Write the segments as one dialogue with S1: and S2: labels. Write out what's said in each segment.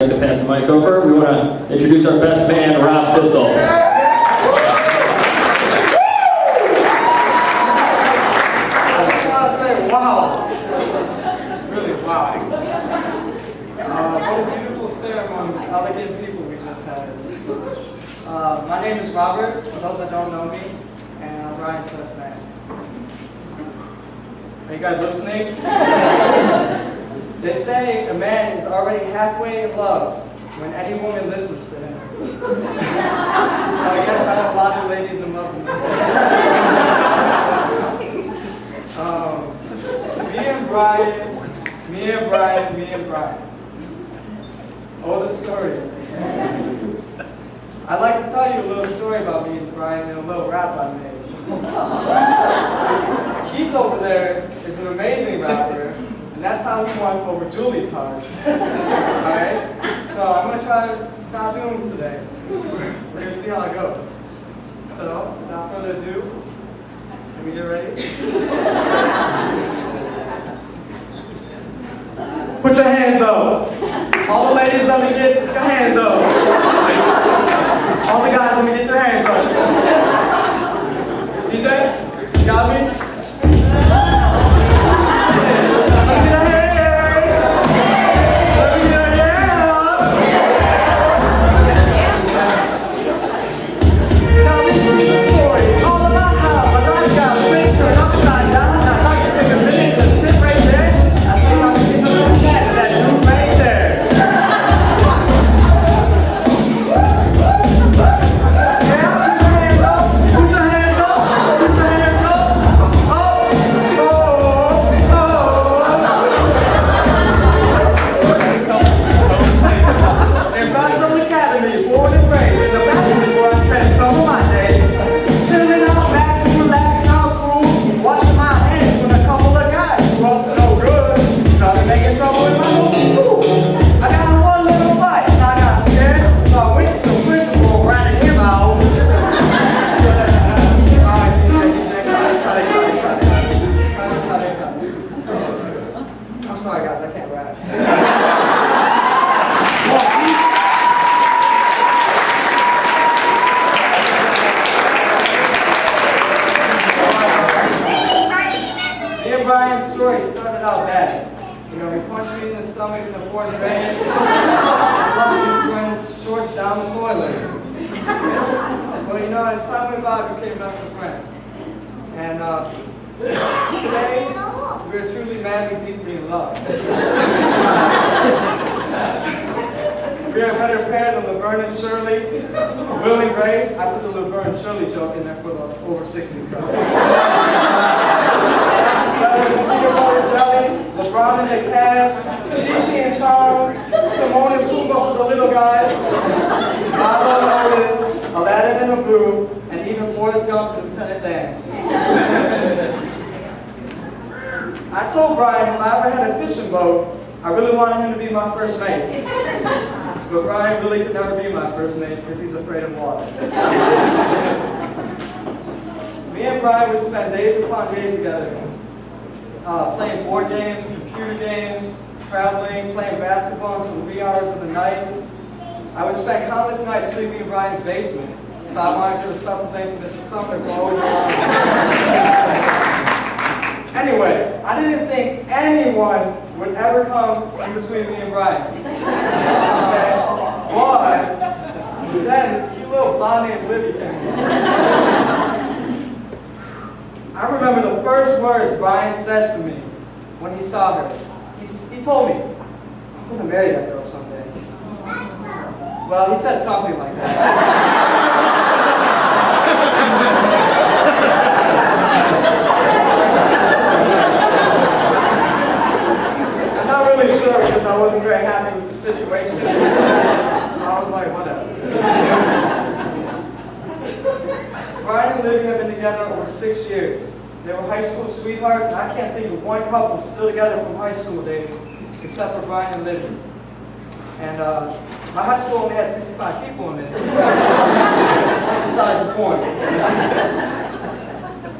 S1: I'd like to pass the mic over. We want to introduce our best man, Rob Thistle.
S2: I just want to say, wow. Really, wow. What a beautiful ceremony, elegant people we just had. My name is Robert, for those that don't know me, and I'm Brian's best man. Are you guys listening? They say a man is already halfway in love when any woman listens to him. So I guess I have a lot of ladies in love with me. Me and Brian. All the stories. I'd like to tell you a little story about me and Brian and a little rap I made. Keith over there is an amazing rapper. And that's how we won over Julie's heart. Alright? So I'm going to try to top him today. We're going to see how it goes. So, without further ado, let me get ready. Put your hands up. All the ladies, let me get your hands up. All the guys, let me get your hands up. DJ, you got me? Brian's story started out bad. You know, he punched me in the stomach in the fourth grade, flushed his friend's shorts down the toilet. But you know, as time went by, we became best of friends. And today, we're truly madly, deeply in love. We're a better pair than Laverne and Shirley. Will and Grace, I put the Laverne and Shirley joke in there for the over 60 crowd. Jelly, LeBron and the Cavs, Chi and Charm, Timon and Pumbaa for the little guys, Milo and Otis, Aladdin and Abu, and even Forrest Gump and Lieutenant Dan. I told Brian if I ever had a fishing boat, I really wanted him to be my first mate. But Brian really could never be my first mate because he's afraid of water. Me and Brian would spend days upon days together. Playing board games, computer games, traveling, playing basketball until the wee hours of the night. I would spend countless nights sleeping in Brian's basement. So I want to give a special thanks to Mrs. Sumner for always allowing me. Anyway, I didn't think anyone would ever come in between me and Brian. Okay? But then this cute little blonde named Libby came along. I remember the first words Brian said to me when he saw her. He told me, I'm going to marry that girl someday. Well, he said something like that. I'm not really sure because I wasn't very happy with the situation. So I was like, whatever. Brian and Libby have been together over 6 years. They were high school sweethearts, and I can't think of one couple still together from high school days, except for Brian and Libby. And my high school only had 65 people in it. Besides the point.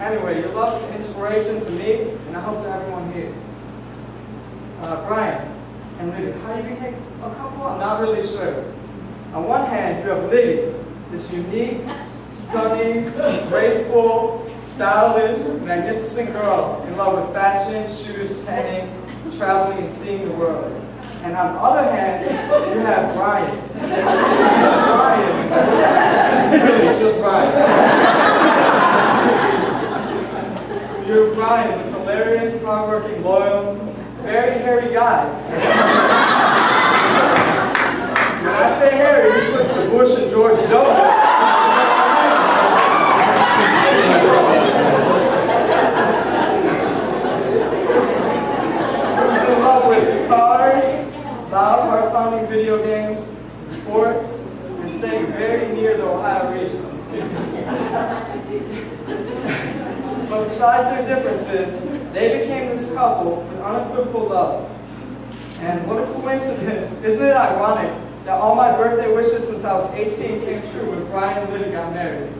S2: Anyway, your love is an inspiration to me, and I hope to everyone here. Brian and Libby, how do you behave? A couple? I'm not really sure. On one hand, you have Liddy, this unique, stunning, graceful, stylish, magnificent girl in love with fashion, shoes, tanning, traveling, and seeing the world. And on the other hand, you have Brian. Just Brian. Really, just Brian. You're Brian, this hilarious, hardworking, loyal, very hairy guy. When I say hairy, he puts the Bush and George W. He's in love with cars, loud, heart-pounding video games, sports, and staying very near the Ohio region. But besides their differences, they became this couple with unequivocal love. And what a coincidence. Isn't it ironic that all my birthday wishes since I was 18 came true when Brian and Liddy got married?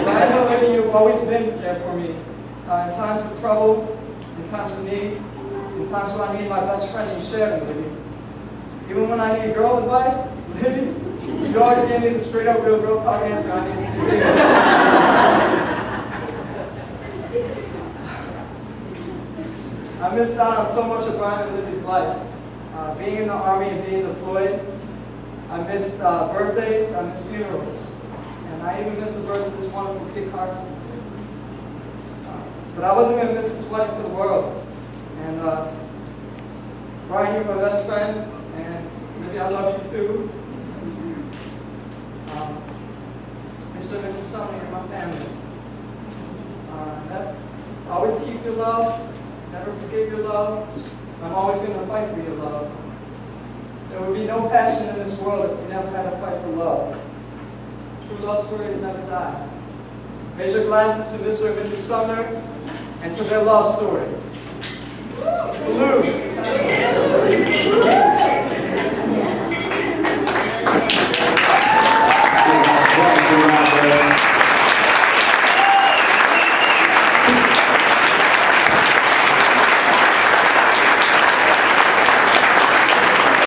S2: Brian and Liddy, you've always been there for me. In times of trouble, in times of need, in times when I need my best friend, you shared it with me. Even when I need girl advice, Liddy, you always gave me the straight up real girl talk answer I needed to be. I missed out on so much of Brian and Liddy's life. Being in the Army and being deployed. I missed birthdays, I missed funerals. And I even missed the birth of this wonderful kid, Carson. But I wasn't going to miss this wedding for the world. And Brian, you're my best friend, and maybe I love you too. Mr. and Mrs. Sumner, you're my family. Always keep your love, never forget your love. I'm always going to fight for your love. There would be no passion in this world if we never had a fight for love. True love stories never die. Raise your glasses to Mr. and Mrs. Sumner and to their love story. Salute.